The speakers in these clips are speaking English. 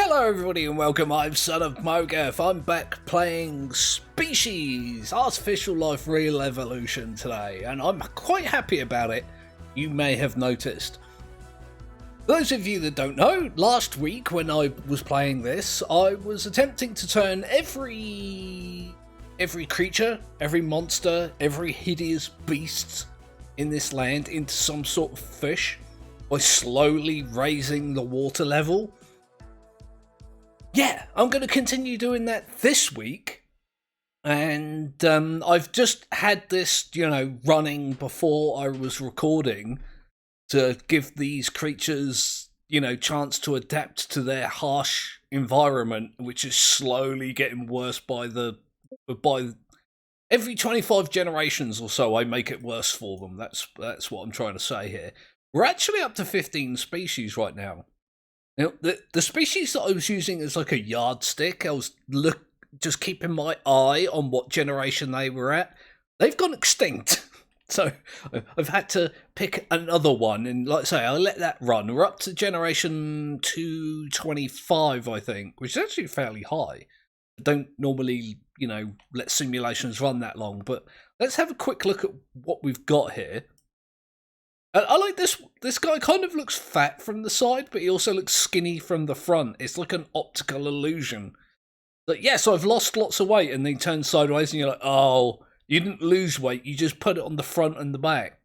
Hello everybody and welcome, I'm Son of Mogaf. I'm back playing Species, Artificial Life Real Evolution today, and I'm quite happy about it, you may have noticed. Those of you that don't know, last week when I was playing this, I was attempting to turn every creature, every monster, every hideous beast in this land into some sort of fish by slowly raising the water level. Yeah, I'm going to continue doing that this week, and I've just had this, running before I was recording to give these creatures, chance to adapt to their harsh environment, which is slowly getting worse by every 25 generations or so. I make it worse for them. That's what I'm trying to say here. We're actually up to 15 species right now. Now, the species that I was using as like a yardstick, I was just keeping my eye on what generation they were at. They've gone extinct. So I've had to pick another one. And like I say, I'll let that run. We're up to generation 225, I think, which is actually fairly high. I don't normally, let simulations run that long. But let's have a quick look at what we've got here. I like this. This guy kind of looks fat from the side, but he also looks skinny from the front. It's like an optical illusion. But yeah, so I've lost lots of weight, and then he turns sideways, and you're like, oh, you didn't lose weight. You just put it on the front and the back.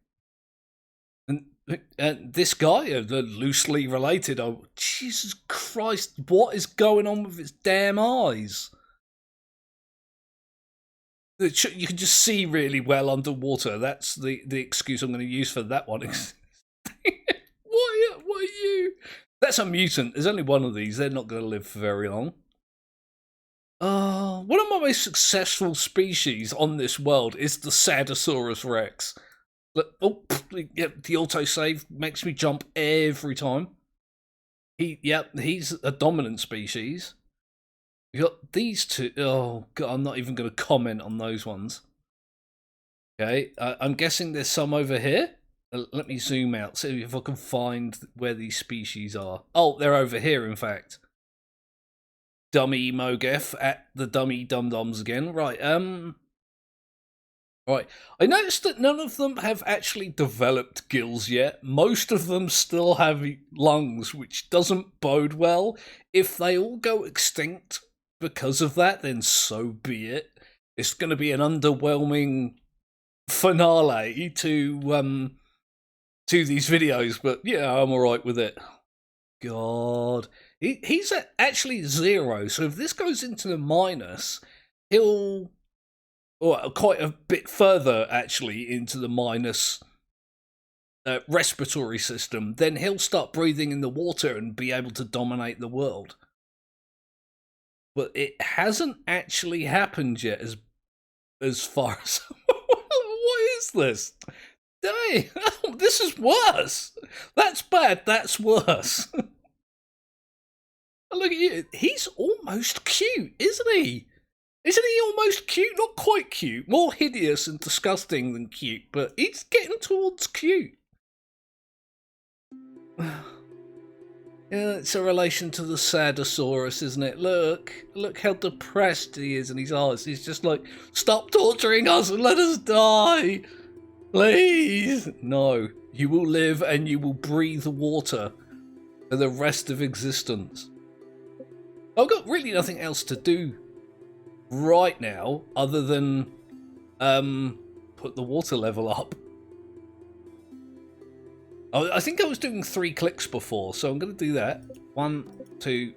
And this guy, the loosely related, oh, Jesus Christ, what is going on with his damn eyes? You can just see really well underwater. That's the excuse I'm going to use for that one. What are you? That's a mutant. There's only one of these. They're not going to live for very long. One of my most successful species on this world is the Sadosaurus Rex. Oh, yeah, the autosave makes me jump every time. He's a dominant species. We got these two. Oh god, I'm not even going to comment on those ones. Okay, I'm guessing there's some over here. Let me zoom out, see if I can find where these species are. Oh, they're over here, in fact. Dummy Mogef at the dummy dum-dums again. Right, right. I noticed that none of them have actually developed gills yet. Most of them still have lungs, which doesn't bode well. If they all go extinct because of that, then so be it. It's going to be an underwhelming finale to these videos, but yeah, I'm alright with it. God, he's at actually 0, so if this goes into the minus, he'll quite a bit further actually into the minus respiratory system. Then he'll start breathing in the water and be able to dominate the world. But it hasn't actually happened yet, as far as what is this? Dang, this is worse. That's bad. That's worse. Look at you. He's almost cute, isn't he? Isn't he almost cute? Not quite cute. More hideous and disgusting than cute, but he's getting towards cute. Yeah, it's a relation to the Sadosaurus, isn't it? Look how depressed he is in his eyes. He's just like, stop torturing us and let us die. Please. No, you will live and you will breathe water for the rest of existence. I've got really nothing else to do right now other than put the water level up. I think I was doing 3 clicks before, so I'm going to do that. 1, 2,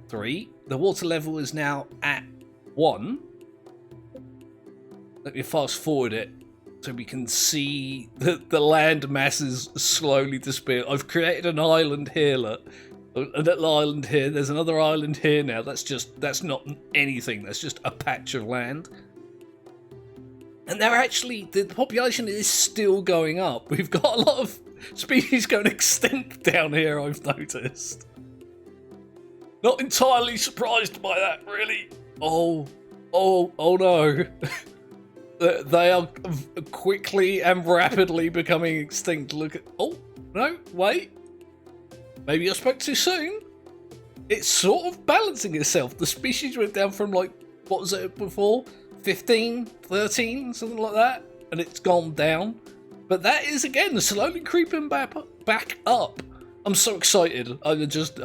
3. The water level is now at 1. Let me fast forward it so we can see the land masses slowly disappear. I've created an island here, look. A little island here. There's another island here now. That's not anything. That's just a patch of land. And the population is still going up. We've got a lot of species going extinct down here, I've noticed. Not entirely surprised by that, really. Oh no. They are quickly and rapidly becoming extinct. Look at... Oh, no, wait. Maybe I spoke too soon. it's sort of balancing itself. The species went down from like, what was it before? 15, 13, something like that, and it's gone down. But that is again slowly creeping back up. I'm so excited. I just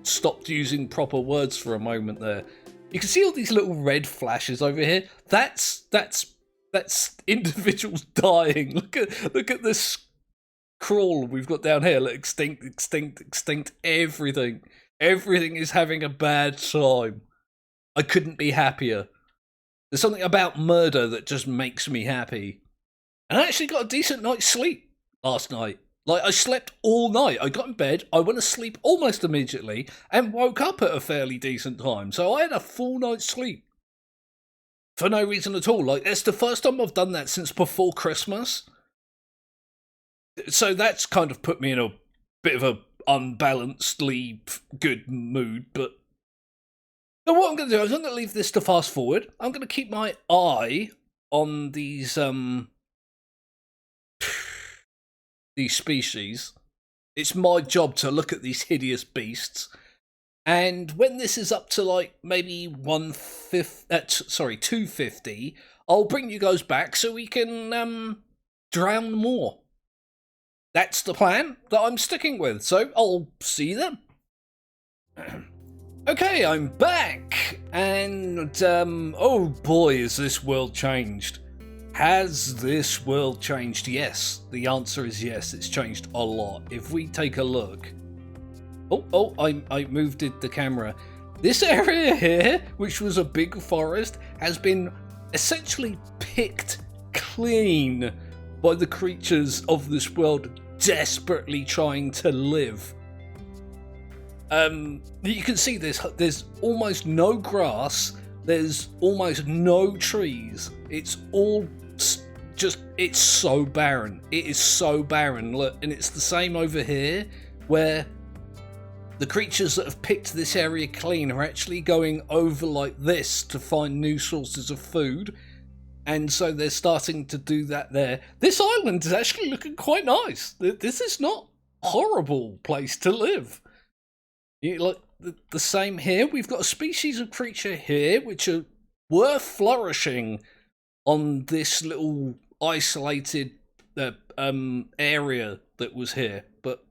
stopped using proper words for a moment there. You can see all these little red flashes over here. That's individuals dying. Look at this crawl we've got down here. Look, extinct. Everything is having a bad time. I couldn't be happier. There's something about murder that just makes me happy. And I actually got a decent night's sleep last night. Like, I slept all night. I got in bed, I went to sleep almost immediately, and woke up at a fairly decent time. So I had a full night's sleep. For no reason at all. Like, it's the first time I've done that since before Christmas. So that's kind of put me in a bit of a unbalancedly good mood, but what I'm going to do is I'm going to leave this to fast forward. I'm going to keep my eye on these species. It's my job to look at these hideous beasts. And when this is up to like maybe 250, I'll bring you guys back so we can drown more. That's the plan that I'm sticking with. So I'll see you then. Okay, I'm back, and oh boy, has this world changed. Has this world changed? Yes, the answer is yes, it's changed a lot. If we take a look... I moved the camera. This area here, which was a big forest, has been essentially picked clean by the creatures of this world desperately trying to live. You can see there's almost no grass, there's almost no trees. It's all just, it's so barren. It is so barren. Look, and it's the same over here, where the creatures that have picked this area clean are actually going over like this to find new sources of food. And so they're starting to do that there. This island is actually looking quite nice. This is not a horrible place to live. You look the same here. We've got a species of creature here which were flourishing on this little isolated area that was here. But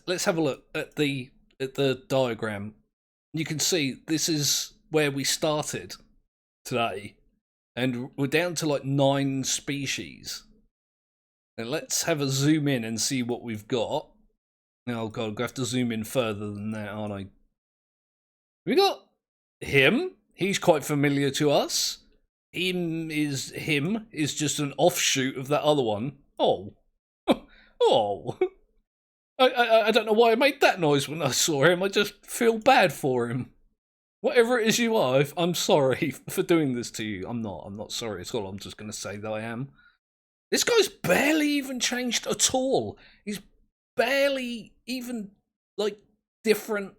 let's have a look at the diagram. You can see this is where we started today, and we're down to like 9 species. And let's have a zoom in and see what we've got. Oh god, I'm gonna have to zoom in further than that, aren't I? We got him. He's quite familiar to us. Him is just an offshoot of that other one. Oh. Oh. I don't know why I made that noise when I saw him. I just feel bad for him. Whatever it is you are, I'm sorry for doing this to you. I'm not sorry at all. I'm just going to say that I am. This guy's barely even changed at all. He's barely even, like, different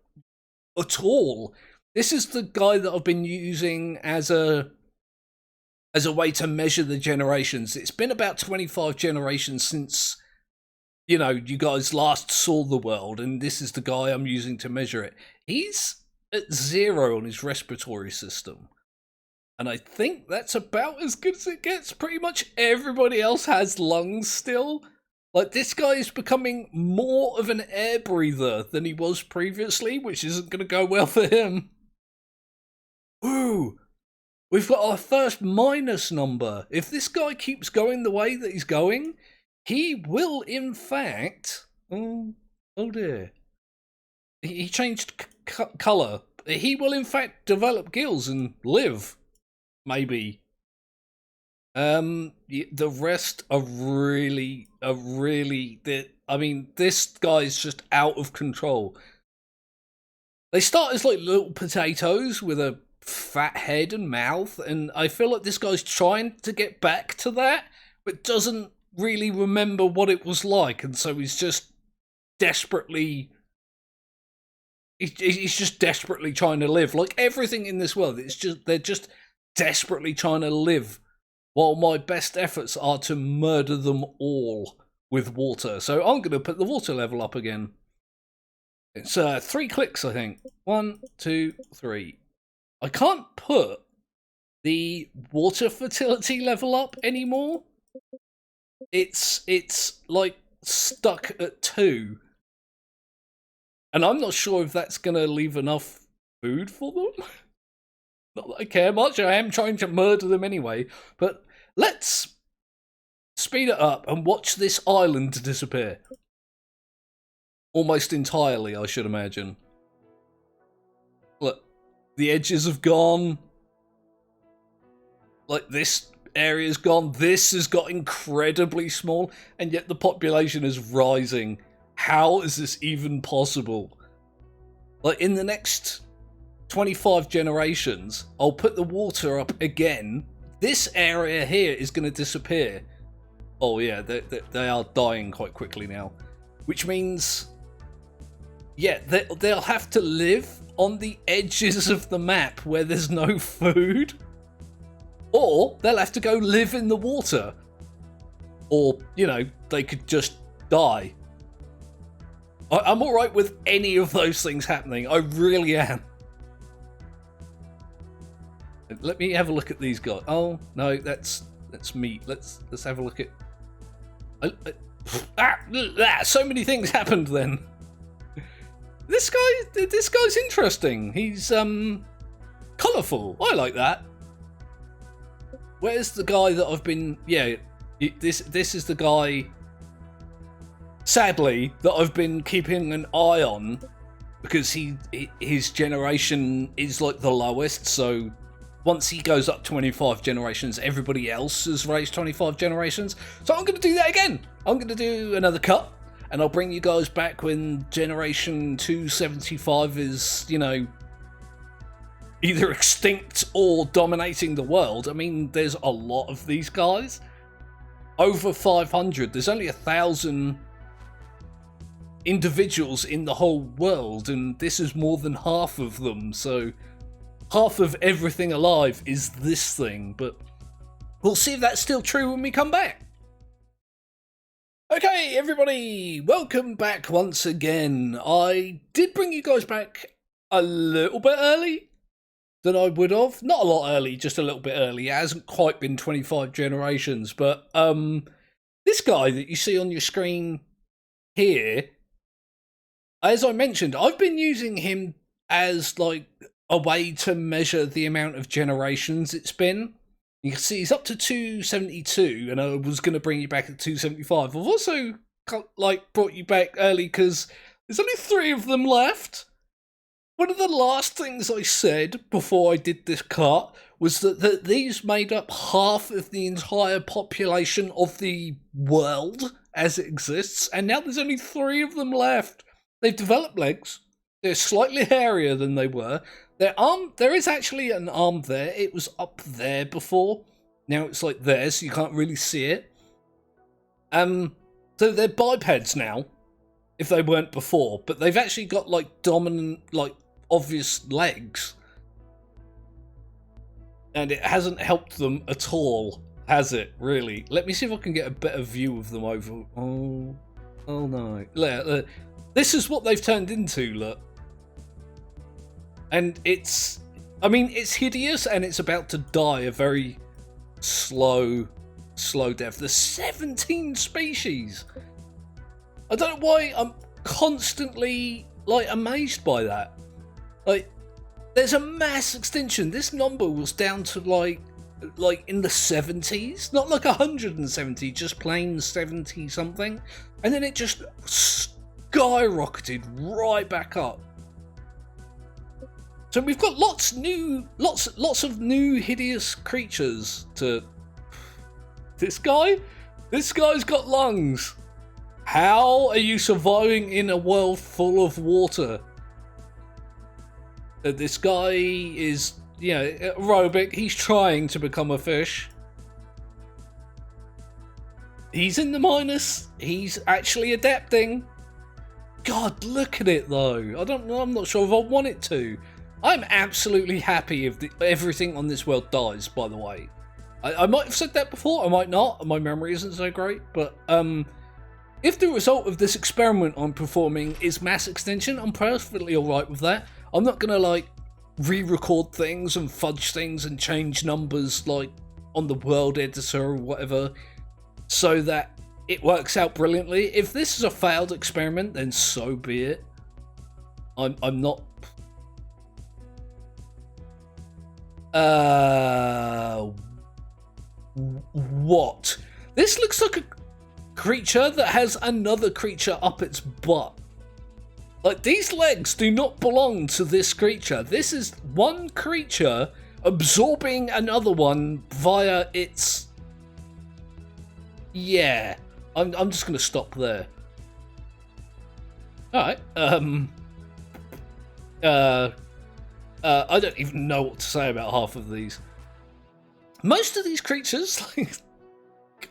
at all. This is the guy that I've been using as a way to measure the generations. It's been about 25 generations since, you know, you guys last saw the world, and this is the guy I'm using to measure it. He's at 0 on his respiratory system. And I think that's about as good as it gets. Pretty much everybody else has lungs still. Like, this guy is becoming more of an air breather than he was previously, which isn't going to go well for him. Ooh, we've got our first minus number. If this guy keeps going the way that he's going, he will, in fact... Oh dear. He changed colour. He will, in fact, develop gills and live. Maybe. The rest are really... I mean, this guy's just out of control. They start as like little potatoes with a fat head and mouth, and I feel like this guy's trying to get back to that, but doesn't really remember what it was like, and so he's just desperately... He's just desperately trying to live. Like everything in this world, they're just desperately trying to live, while my best efforts are to murder them all with water. So I'm going to put the water level up again. It's 3 clicks, I think. 1, 2, 3. I can't put the water fertility level up anymore. It's like stuck at 2. And I'm not sure if that's going to leave enough food for them. Not that I care much. I am trying to murder them anyway. But let's speed it up and watch this island disappear. Almost entirely, I should imagine. Look, the edges have gone. Like, this area's gone. This has got incredibly small, and yet the population is rising. How is this even possible? Like, in the next 25 generations, I'll put the water up again. This area here is going to disappear. Oh yeah, they are dying quite quickly now. Which means, yeah, they'll have to live on the edges of the map where there's no food. Or they'll have to go live in the water. Or, you know, they could just die. I'm alright with any of those things happening. I really am. Let me have a look at these guys. Oh, no, that's meat. Let's have a look at... so many things happened then. This guy's interesting. He's colourful. I like that. Where's the guy that I've been? Yeah, this is the guy. Sadly, that I've been keeping an eye on because his generation is like the lowest. So once he goes up 25 generations, everybody else has raised 25 generations. So I'm going to do that again. I'm going to do another cut, and I'll bring you guys back when generation 275 is, you know, either extinct or dominating the world. I mean, there's a lot of these guys. Over 500. There's only 1,000 individuals in the whole world, and this is more than half of them. So half of everything alive is this thing, but we'll see if that's still true when we come back. Okay, everybody, welcome back once again. I did bring you guys back a little bit early than I would have. Not a lot early, just a little bit early. It hasn't quite been 25 generations, but this guy that you see on your screen here, as I mentioned, I've been using him as like a way to measure the amount of generations it's been. You can see he's up to 272, and I was going to bring you back at 275. I've also like brought you back early because there's only 3 of them left. One of the last things I said before I did this cut was that these made up half of the entire population of the world as it exists, and now there's only 3 of them left. They've developed legs. They're slightly hairier than they were. Their arm, there is actually an arm there. It was up there before. Now it's like there, so you can't really see it. So they're bipeds now, if they weren't before, but they've actually got like dominant, like obvious legs. And it hasn't helped them at all, has it, really? Let me see if I can get a better view of them over... Oh no. This is what they've turned into, look. And it's... I mean, it's hideous and it's about to die a very slow death. There's 17 species! I don't know why I'm constantly, like, amazed by that. Like, there's a mass extinction. This number was down to like in the 70s, not like 170, just plain 70 something, and then it just skyrocketed right back up. So we've got lots of new hideous creatures to... This guy's got lungs. How are you surviving in a world full of water? This guy is, you know, aerobic. He's trying to become a fish. He's in the minus. He's actually adapting. God, look at it though. I'm not sure if I want it to. I'm absolutely happy if everything on this world dies, by the way. I might have said that before, I might not. My memory isn't so great, but If the result of this experiment I'm performing is mass extinction, I'm perfectly alright with that. I'm not gonna like re-record things and fudge things and change numbers like on the world editor or whatever so that it works out brilliantly. If this is a failed experiment, then so be it. I'm not what? This looks like a creature that has another creature up its butt. Like, these legs do not belong to this creature. This is one creature absorbing another one via its... Yeah. I'm just gonna stop there. Alright, I don't even know what to say about half of these. Most of these creatures, like,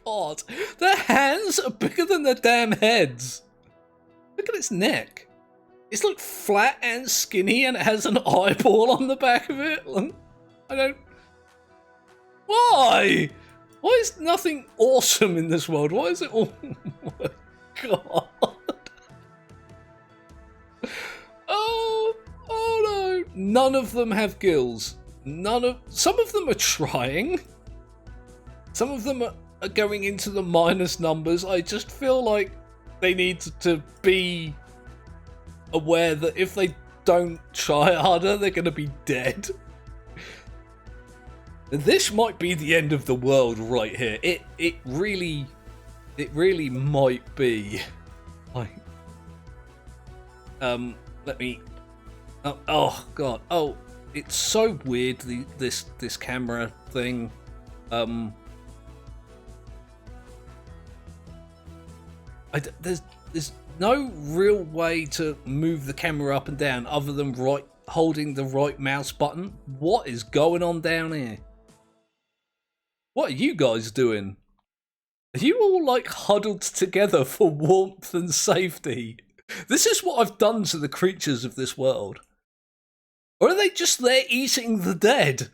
God, their hands are bigger than their damn heads. Look at its neck. It's like flat and skinny and it has an eyeball on the back of it. I don't... Why? Why is nothing awesome in this world? Why is it all... Oh my God. Oh no. None of them have gills. Some of them are trying. Some of them are going into the minus numbers. I just feel like they need to be aware that if they don't try harder, they're going to be dead. This might be the end of the world right here. It really might be. Like, let me. Oh God. Oh, it's so weird. This camera thing. There's no real way to move the camera up and down other than holding the right mouse button. What is going on down here? What are you guys doing? Are you all like huddled together for warmth and safety? This is what I've done to the creatures of this world. Or are they just there eating the dead?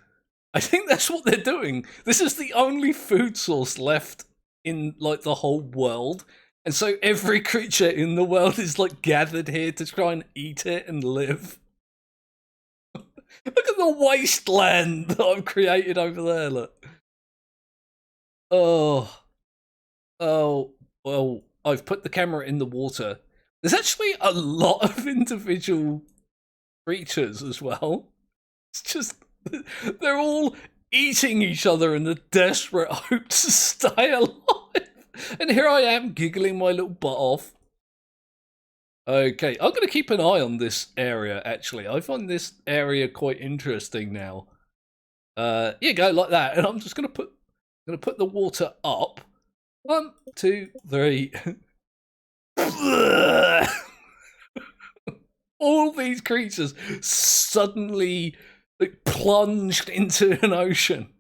I think that's what they're doing. This is the only food source left in like the whole world. And so every creature in the world is like gathered here to try and eat it and live. Look at the wasteland that I've created over there, look. Oh, well, I've put the camera in the water. There's actually a lot of individual creatures as well. It's just, they're all eating each other in the desperate hope to stay alive. And here I am, giggling my little butt off. Okay, I'm going to keep an eye on this area, actually. I find this area quite interesting now. Here you go, like that. And I'm just going to put the water up. 1, 2, 3. All these creatures suddenly like, plunged into an ocean.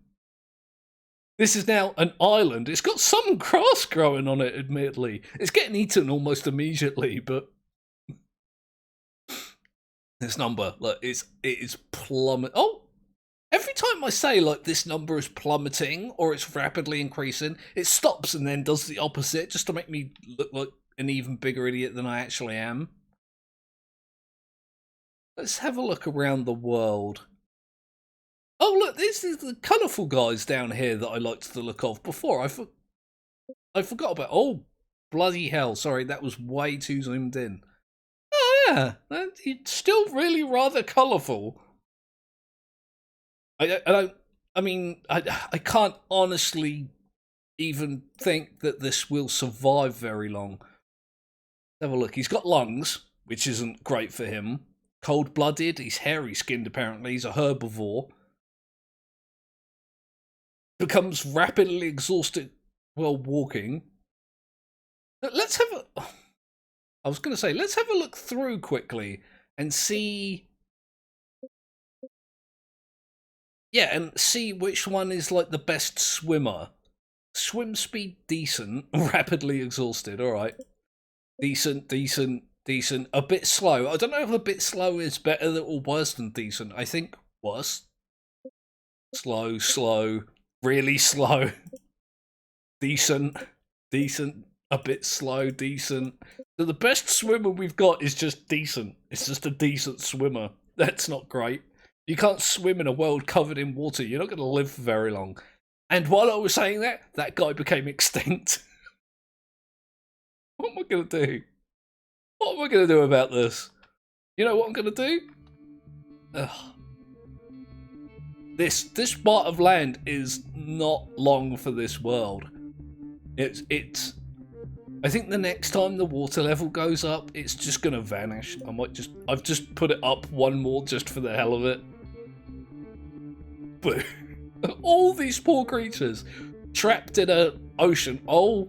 This is now an island. It's got some grass growing on it, admittedly. It's getting eaten almost immediately, but this number, like, it is plummet. Oh, every time I say like this number is plummeting or it's rapidly increasing, it stops and then does the opposite just to make me look like an even bigger idiot than I actually am. Let's have a look around the world. Oh, look, this is the colourful guys down here that I liked the look of before. I forgot about... Oh, bloody hell. Sorry, that was way too zoomed in. Oh, yeah. It's still really rather colourful. I can't honestly even think that this will survive very long. Let's have a look. He's got lungs, which isn't great for him. Cold-blooded. He's hairy-skinned, apparently. He's a herbivore. Becomes rapidly exhausted while walking. Let's have a... I was going to say, let's have a look through quickly and see... Yeah, and see which one is like the best swimmer. Swim speed, decent. Rapidly exhausted, alright. Decent. A bit slow. I don't know if a bit slow is better or worse than decent. I think worse. Slow. Really slow. Decent. a bit slow, decent. So the best swimmer we've got is just decent. It's just a decent swimmer. That's not great. You can't swim in a world covered in water. You're not going to live for very long. And while I was saying that, that guy became extinct. What am I going to do? What am I going to do about this? You know what I'm going to do? Ugh. This part of land is not long for this world. It's. I think the next time the water level goes up, it's just gonna vanish. I've just put it up one more just for the hell of it. But all these poor creatures trapped in a ocean. Oh,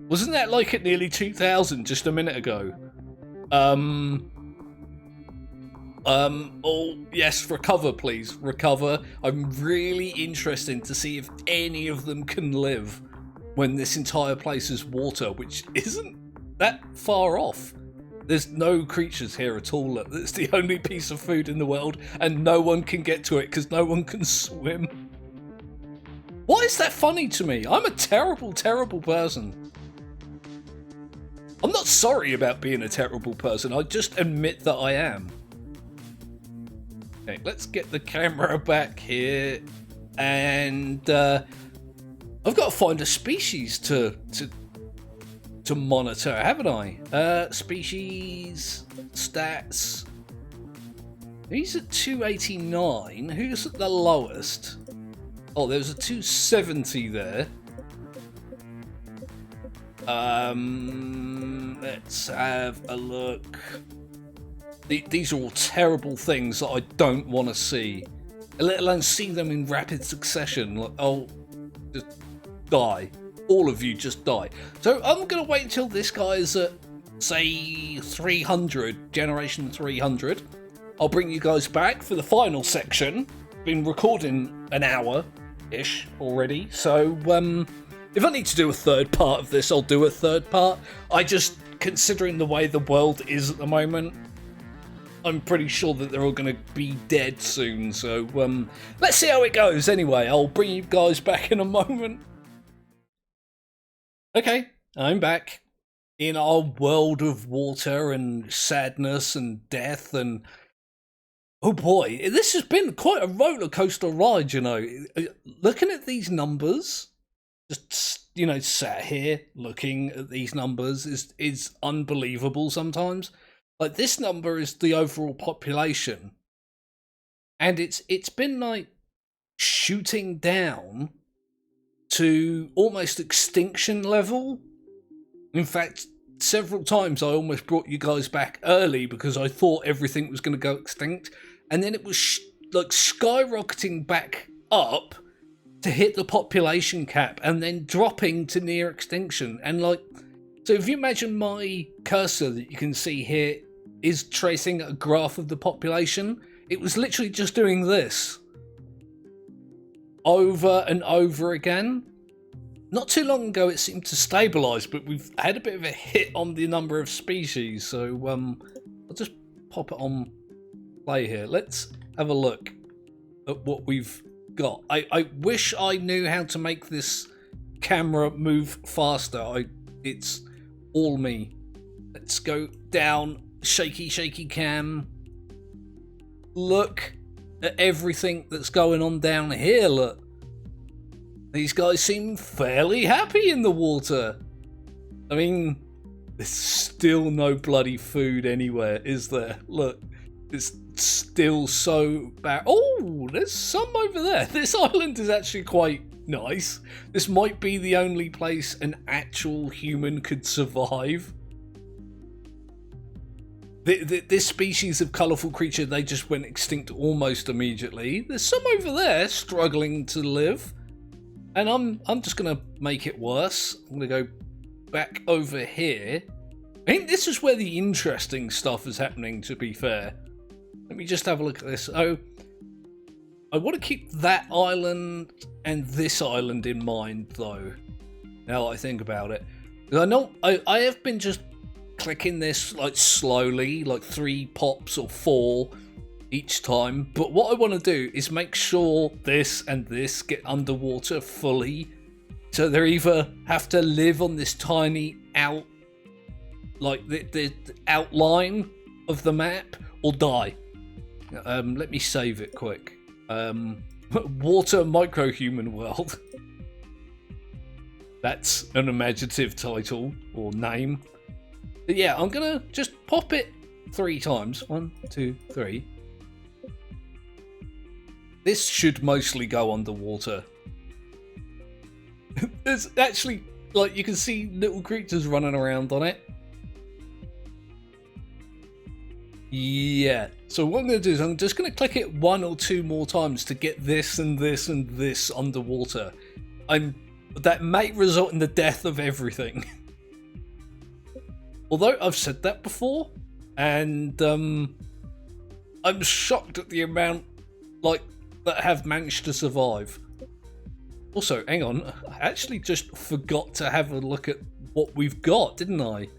wasn't that like at nearly 2,000 just a minute ago? Oh, yes, recover, please. Recover. I'm really interested to see if any of them can live when this entire place is water, which isn't that far off. There's no creatures here at all. It's the only piece of food in the world, and no one can get to it because no one can swim. Why is that funny to me? I'm a terrible, terrible person. I'm not sorry about being a terrible person. I just admit that I am. Okay, let's get the camera back here, and I've got to find a species to monitor, haven't I? Species stats. He's at 289. Who's at the lowest? Oh, there's a 270 there. Let's have a look. These are all terrible things that I don't want to see, let alone see them in rapid succession. Like, oh, just die. All of you just die. So I'm going to wait until this guy is at, say, 300, generation 300. I'll bring you guys back for the final section. Been recording an hour-ish already. So if I need to do a third part of this, I'll do a third part. Considering the way the world is at the moment, I'm pretty sure that they're all going to be dead soon, so let's see how it goes. Anyway, I'll bring you guys back in a moment. Okay, I'm back in our world of water and sadness and death, and oh boy, this has been quite a roller coaster ride, you know. Looking at these numbers, just, you know, sat here looking at these numbers is unbelievable sometimes. Like, this number is the overall population, and it's been like shooting down to almost extinction level. In fact, several times I almost brought you guys back early because I thought everything was going to go extinct, and then it was like skyrocketing back up to hit the population cap and then dropping to near extinction. And like, so if you imagine my cursor that you can see here is tracing a graph of the population, it was literally just doing this over and over again. Not too long ago it seemed to stabilize, but we've had a bit of a hit on the number of species, so I'll just pop it on play here. Let's have a look at what we've got. I wish I knew how to make this camera move faster. It's all me. Let's go down. Shaky cam. Look at everything that's going on down here. Look, these guys seem fairly happy in the water. I mean, there's still no bloody food anywhere, is there? Look, it's still so bad. Oh, there's some over there. This island is actually quite nice. This might be the only place an actual human could survive. This species of colourful creature, they just went extinct almost immediately. There's some over there struggling to live. And I'm just going to make it worse. I'm going to go back over here. I think this is where the interesting stuff is happening, to be fair. Let me just have a look at this. Oh, I want to keep that island and this island in mind, though, now that I think about it. Because I know I have been just clicking this like slowly, like 3 pops or 4 each time, but what I want to do is make sure this and this get underwater fully So they either have to live on this tiny the outline of the map, or die. Let me save it quick. Water microhuman world. That's an imaginative title or name. But yeah, I'm gonna just pop it 3 times. 1, 2, 3. This should mostly go underwater. There's actually, like, you can see little creatures running around on it. Yeah, so what I'm going to do is I'm just going to click it 1 or 2 more times to get this and this and this underwater. That may result in the death of everything. Although I've said that before, and I'm shocked at the amount that have managed to survive. Also, hang on, I actually just forgot to have a look at what we've got, didn't I?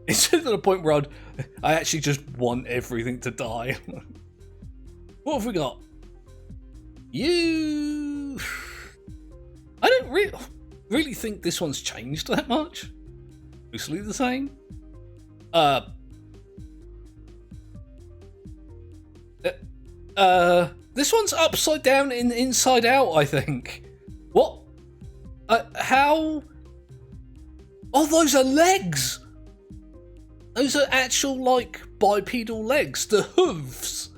It's to the point where I actually just want everything to die. What have we got? You... I don't really think this one's changed that much. Mostly the same. This one's upside down and inside out, I think. What? How? Oh, those are legs! Those are actual, like, bipedal legs. The hooves.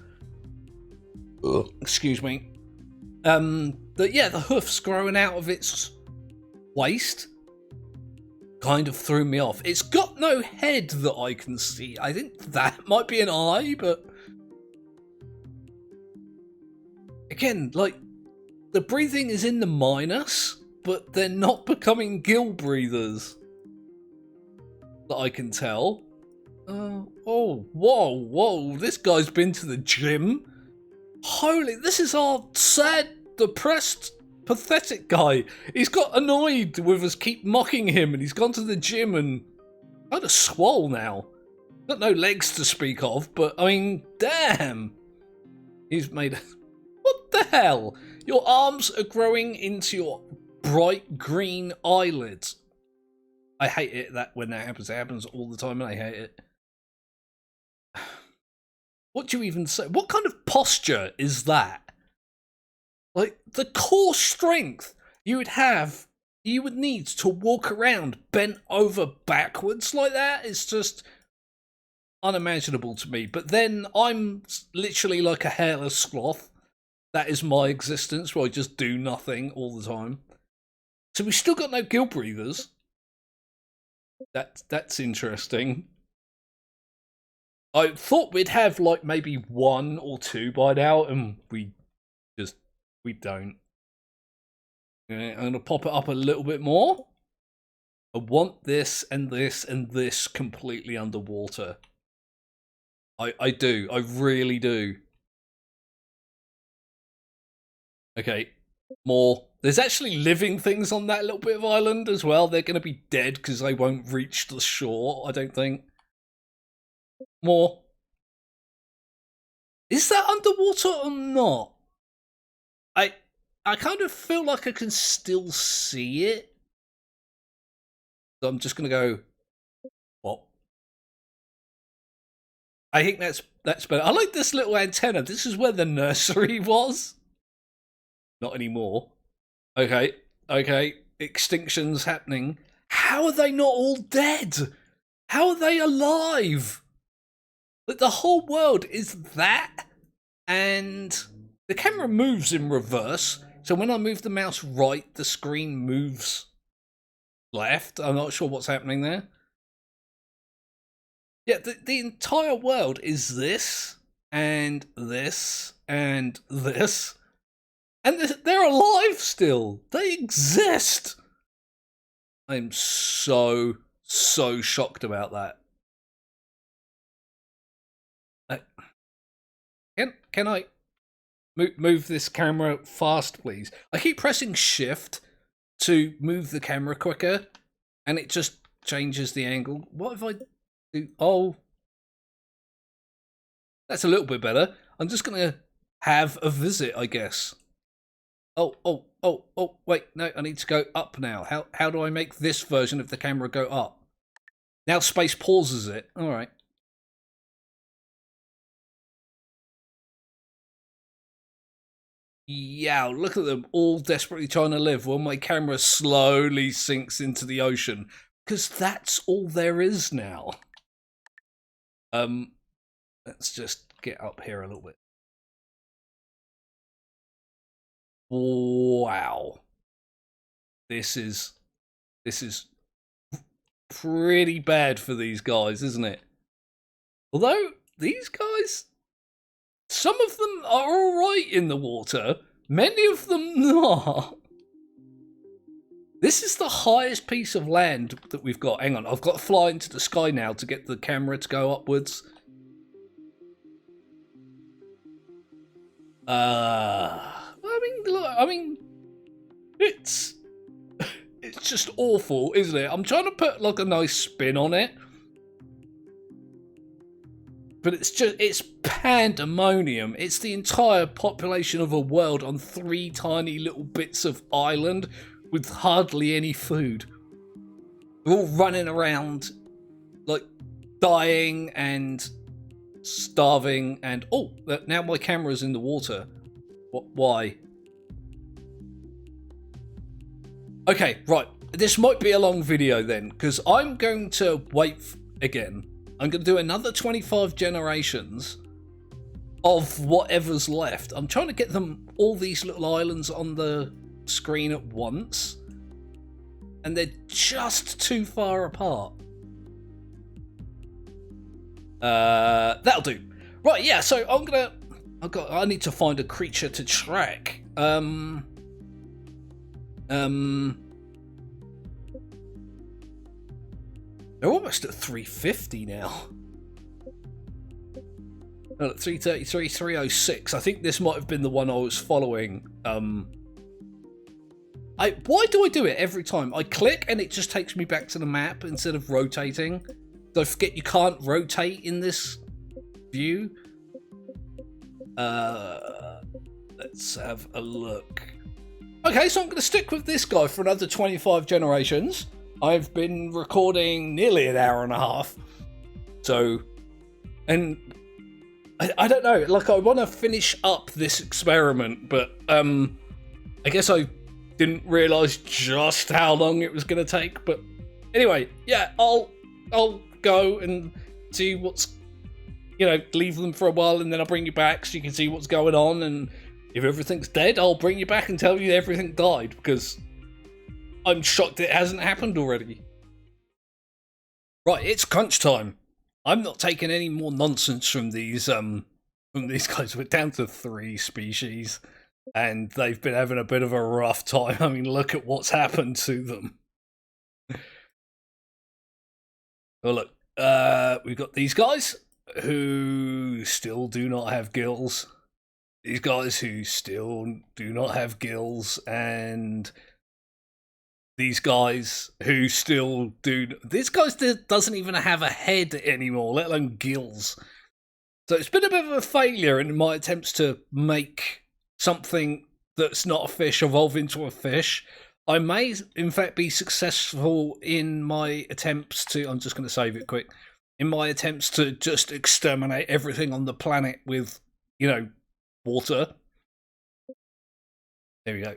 Ugh. Excuse me. The hoofs growing out of its waist kind of threw me off. It's got no head that I can see. I think that might be an eye, but... Again, like, the breathing is in the minus, but they're not becoming gill breathers. That I can tell. Oh, whoa, this guy's been to the gym. Holy, this is our sad, depressed, pathetic guy. He's got annoyed with us keep mocking him, and he's gone to the gym and kind of swole now. Got no legs to speak of, but I mean, damn. He's made... What the hell? Your arms are growing into your bright green eyelids. I hate it when that happens. It happens all the time and I hate it. What do you even say? What kind of posture is that? Like, the core strength you would need to walk around bent over backwards like that is just unimaginable to me. But then I'm literally like a hairless sloth. That is my existence, where I just do nothing all the time. So we've still got no gill breathers. That's interesting. I thought we'd have like maybe 1 or 2 by now, and we don't. Okay, I'm gonna pop it up a little bit more. I want this and this and this completely underwater. I do. I really do. Okay, more. There's actually living things on that little bit of island as well. They're going to be dead because they won't reach the shore, I don't think. More. Is that underwater or not? I kind of feel like I can still see it. So I'm just going to go, what? I think that's better. I like this little antenna. This is where the nursery was. Not anymore. Okay. Extinction's happening. How are they not all dead? How are they alive? Like, the whole world is that, and the camera moves in reverse. So when I move the mouse right, the screen moves left. I'm not sure what's happening there. Yeah, the entire world is this, and this, and this. And they're alive still. They exist. I'm so shocked about that. Can I move this camera fast, please? I keep pressing shift to move the camera quicker, and it just changes the angle. What if I do? Oh, that's a little bit better. I'm just gonna have a visit, I guess. Oh, wait, no, I need to go up now. How do I make this version of the camera go up? Now space pauses it. All right. Yeah, look at them all desperately trying to live while my camera slowly sinks into the ocean. Because that's all there is now. Let's just get up here a little bit. Wow. This is pretty bad for these guys, isn't it? Although these guys, some of them are alright in the water, many of them not. This is the highest piece of land that we've got. Hang on, I've got to fly into the sky now to get the camera to go upwards. I mean, it's just awful, isn't it? I'm trying to put like a nice spin on it, but it's pandemonium. It's the entire population of a world on 3 tiny little bits of island with hardly any food. We're all running around like dying and starving, and oh, now my camera's in the water. What? Why? Okay, right. This might be a long video then, because I'm going to wait again. I'm going to do another 25 generations of whatever's left. I'm trying to get them, all these little islands on the screen at once, and they're just too far apart. That'll do. Right, yeah, so I need to find a creature to track. They're almost at 350 now. 333, 306. I think this might have been the one I was following. Why do I do it every time? I click and it just takes me back to the map instead of rotating. Don't forget you can't rotate in this view. Let's have a look. Okay, so I'm going to stick with this guy for another 25 generations. I've been recording nearly an hour and a half. So, and I don't know, like I want to finish up this experiment, but I guess I didn't realise just how long it was going to take. But anyway, yeah, I'll go and see what's, leave them for a while, and then I'll bring you back so you can see what's going on. And if everything's dead, I'll bring you back and tell you everything died, because I'm shocked it hasn't happened already. Right, it's crunch time. I'm not taking any more nonsense from these guys. We're down to 3 species, and they've been having a bit of a rough time. I mean, look at what's happened to them. Well, look, we've got these guys who still do not have gills. These guys who still do not have gills, and these guys who still do. This guy doesn't even have a head anymore, let alone gills. So it's been a bit of a failure in my attempts to make something that's not a fish evolve into a fish. I may, in fact, be successful in my attempts to. I'm just going to save it quick. In my attempts to just exterminate everything on the planet with, water. There we go.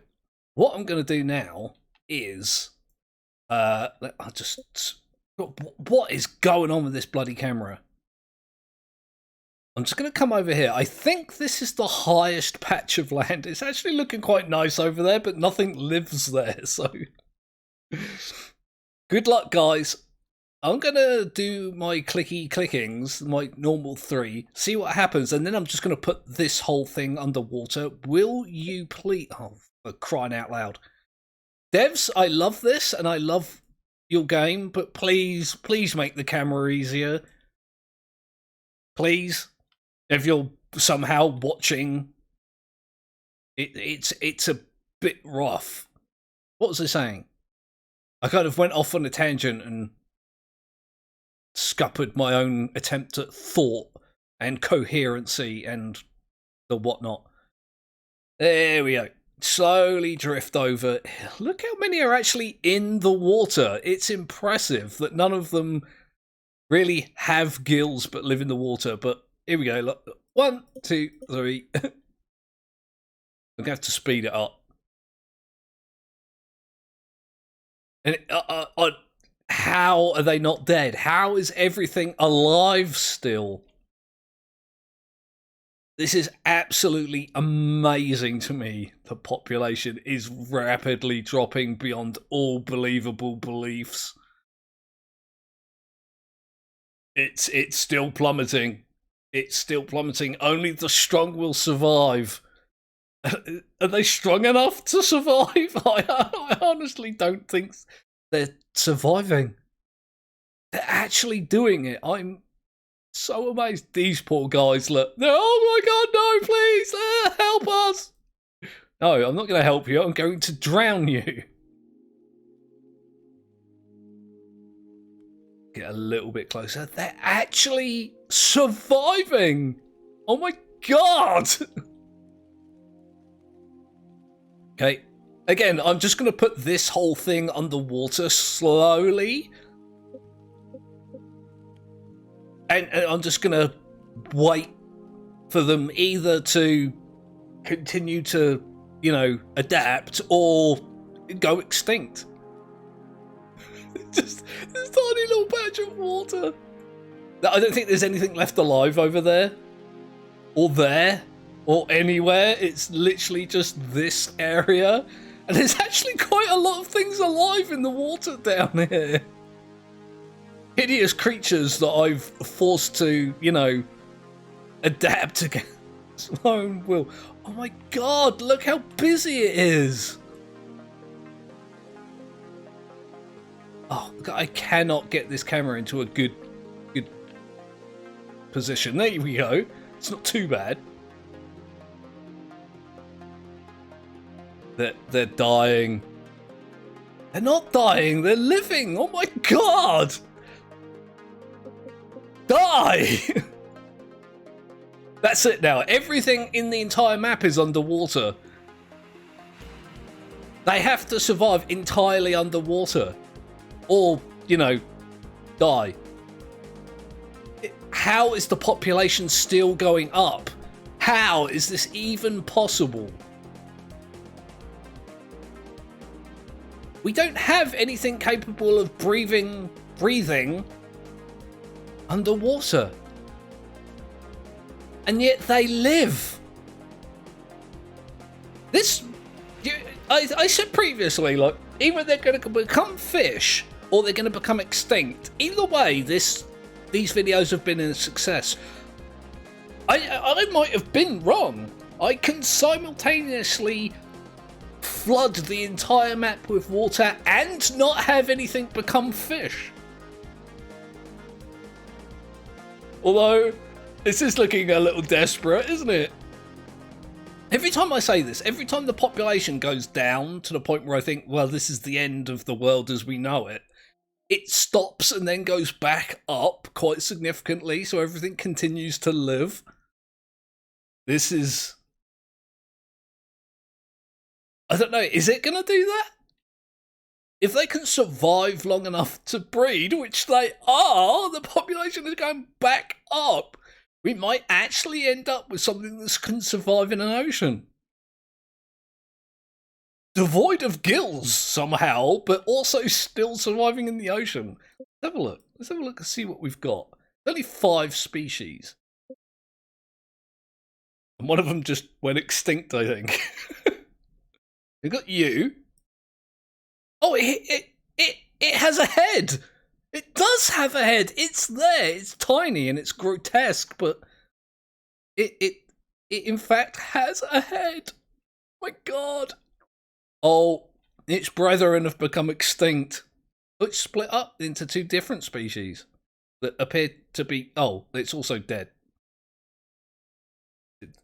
What I'm going to do now is, what is going on with this bloody camera? I'm just going to come over here. I think this is the highest patch of land. It's actually looking quite nice over there, but nothing lives there, so good luck, guys. I'm going to do my clickings, my normal 3, see what happens, and then I'm just going to put this whole thing underwater. Will you please... Oh, for crying out loud. Devs, I love this, and I love your game, but please make the camera easier. Please. If you're somehow watching, it's a bit rough. What was I saying? I kind of went off on a tangent and scuppered my own attempt at thought and coherency and the whatnot. There we go. slowly drift over. Look how many are actually in the water. It's impressive that none of them really have gills but live in the water. But here we go. Look. 1, 2, 3. I'm going to have to speed it up. And how are they not dead? How is everything alive still? This is absolutely amazing to me. The population is rapidly dropping beyond all believable beliefs. It's still plummeting. It's still plummeting. Only the strong will survive. Are they strong enough to survive? I honestly don't think they're surviving. They're actually doing it. I'm so amazed. These poor guys, look. They're, oh my god, no, please, help us. No, I'm not going to help you. I'm going to drown you. Get a little bit closer. They're actually surviving. Oh my god. Okay. Again, I'm just going to put this whole thing underwater slowly. And I'm just going to wait for them either to continue to, you know, adapt or go extinct. Just this tiny little patch of water. I don't think there's anything left alive over there. Or anywhere. It's literally just this area. And there's actually quite a lot of things alive in the water down here. Hideous creatures that I've forced to, you know, adapt against my own will. Oh my god, look how busy it is. Oh, I cannot get this camera into a good position. There we go. It's not too bad. They're dying. They're not dying, they're living. Oh my god. Die! That's it now. Everything in the entire map is underwater. They have to survive entirely underwater. Or, you know, die. How is the population still going up? How is this even possible? We don't have anything capable of breathing underwater. And yet they live. This, I said previously, like, either they're going to become fish or they're going to become extinct. Either way, these videos have been a success. I might have been wrong. I can simultaneously flood the entire map with water and not have anything become fish. Although, this is looking a little desperate, isn't it? Every time I say this, every time the population goes down to the point where I think, well, this is the end of the world as we know it, it stops and then goes back up quite significantly, so everything continues to live. This is... I don't know, is it going to do that? If they can survive long enough to breed, which they are, the population is going back up. We might actually end up with something that can survive in an ocean. Devoid of gills somehow, but also still surviving in the ocean. Let's have a look. Let's have a look and see what we've got. There's only 5 species. And one of them just went extinct, I think. We've got you. Oh, it has a head. It does have a head. It's there. It's tiny and it's grotesque, but it in fact has a head. Oh my god. Oh, its brethren have become extinct. It's split up into 2 different species that appear to be... Oh, it's also dead.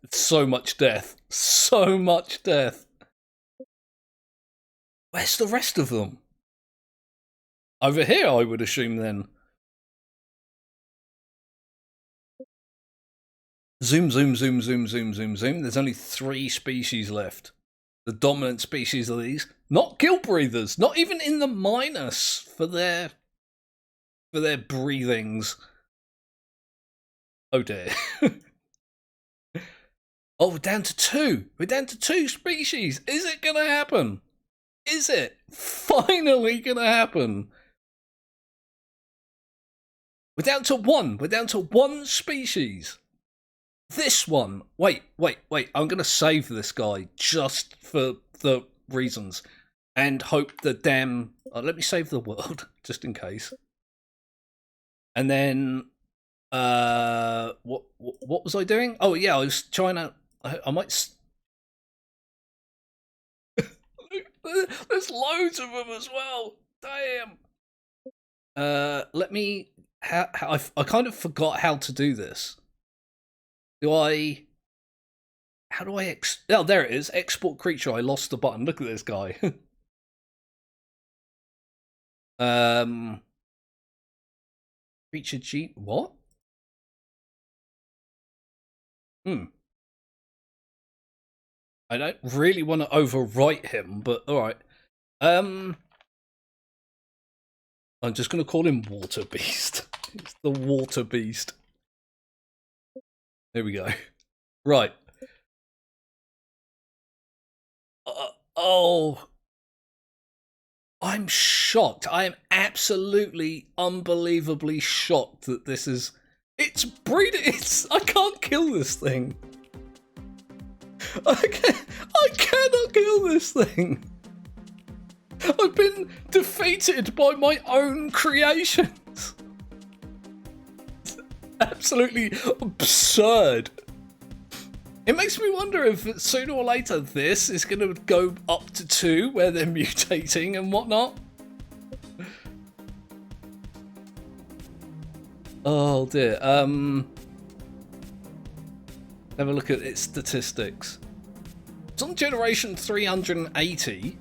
It's so much death. So much death. Where's the rest of them? Over here, I would assume, then. Zoom, zoom, zoom, zoom, zoom, zoom, zoom. There's only 3 species left the dominant species of these. Not gill breathers, not even in the minus for their breathings. Oh dear. Oh, we're down to 2. We're down to 2 species. Is it gonna happen? Is it finally gonna happen? We're down to 1. We're down to 1 species. This one. Wait. I'm gonna save this guy just for the reasons, and hope the damn. Let me save the world just in case. And then, what was I doing? Oh yeah, I was trying to. I might. There's loads of them as well. Damn. Let me. I kind of forgot how to do this. How do I oh, there it is. Export creature. I lost the button. Look at this guy. Creature G. What? I don't really want to overwrite him, but alright. I'm just going to call him Water Beast. It's the Water Beast. There we go. Right. Oh. I'm shocked. I am absolutely, unbelievably shocked that this is... It's breeding. I can't kill this thing. I cannot kill this thing. I've been defeated by my own creations. It's absolutely absurd. It makes me wonder if sooner or later this is going to go up to 2 where they're mutating and whatnot. Oh dear. Have a look at its statistics. It's on generation 380.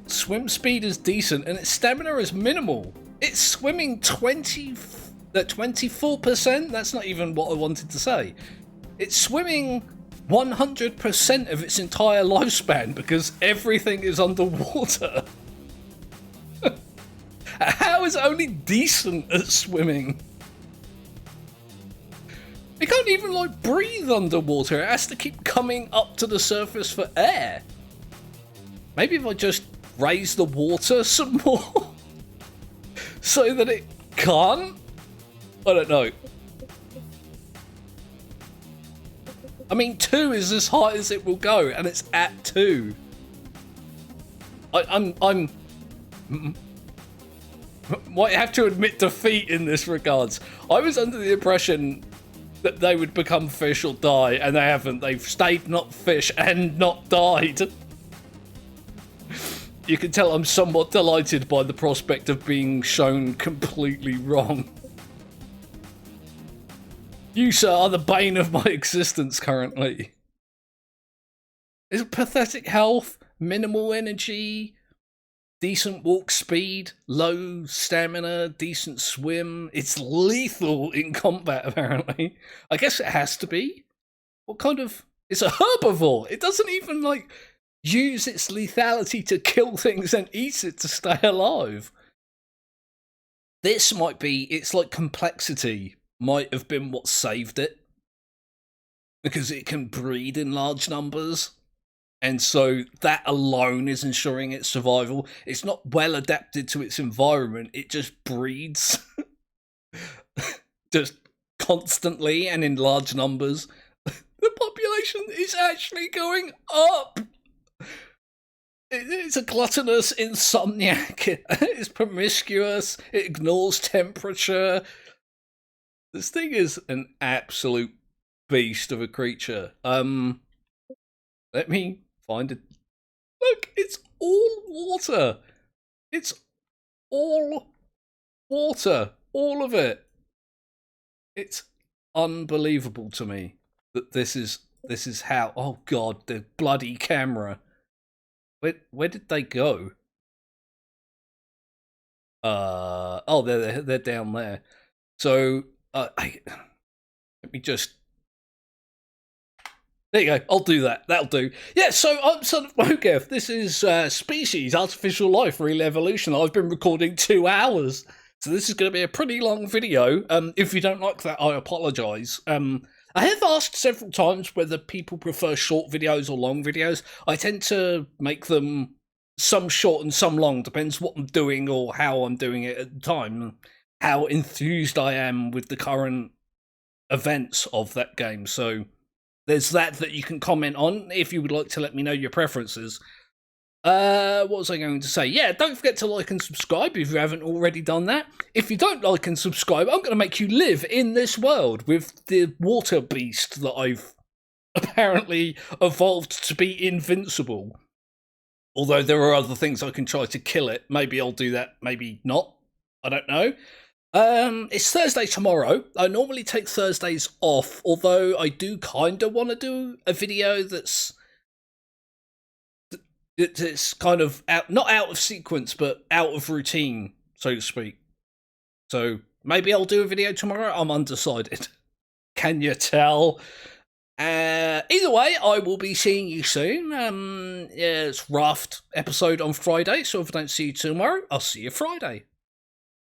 Swim speed is decent and its stamina is minimal. It's swimming 24%. That's not even what I wanted to say. It's swimming 100% of its entire lifespan because everything is underwater. How is it only decent at swimming? It can't even like breathe underwater. It has to keep coming up to the surface for air. Maybe if I just raise the water some more so that it can't? I don't know. I mean, 2 is as high as it will go, and it's at 2. I'm might have to admit defeat in this regards. I was under the impression that they would become fish or die, and they haven't. They've stayed not fish and not died. You can tell I'm somewhat delighted by the prospect of being shown completely wrong. You, sir, are the bane of my existence currently. It's pathetic health, minimal energy, decent walk speed, low stamina, decent swim. It's lethal in combat, apparently. I guess it has to be. What kind of... It's a herbivore. It doesn't even, like, use its lethality to kill things and eat it to stay alive. This might be... It's like complexity might have been what saved it. Because it can breed in large numbers. And so that alone is ensuring its survival. It's not well adapted to its environment. It just breeds. Just constantly and in large numbers. The population is actually going up. It's a gluttonous insomniac. It's promiscuous. It ignores temperature. This thing is an absolute beast of a creature. Let me find it. Look, it's all water. It's all water. All of it. It's unbelievable to me that this is how... Oh god, the bloody camera. Where did they go? Oh, they're down there. So let me just... There you go. I'll do that. That'll do. Yeah, so I'm Son of Mogev. This is Species, Artificial Life, Real Evolution. I've been recording 2 hours. So this is going to be a pretty long video. If you don't like that, I apologise. I have asked several times whether people prefer short videos or long videos. I tend to make them some short and some long. Depends what I'm doing or how I'm doing it at the time. How enthused I am with the current events of that game. So there's that you can comment on if you would like to let me know your preferences. What was I going to say? Yeah, don't forget to like and subscribe if you haven't already done that. If you don't like and subscribe, I'm going to make you live in this world with the water beast that I've apparently evolved to be invincible. Although there are other things I can try to kill it. Maybe I'll do that, maybe not. I don't know. It's Thursday tomorrow. I normally take Thursdays off, although I do kind of want to do a video that's kind of not out of sequence, but out of routine, so to speak. So maybe I'll do a video tomorrow. I'm undecided. Can you tell? Either way, I will be seeing you soon. Yeah, it's Raft episode on Friday, so if I don't see you tomorrow, I'll see you Friday.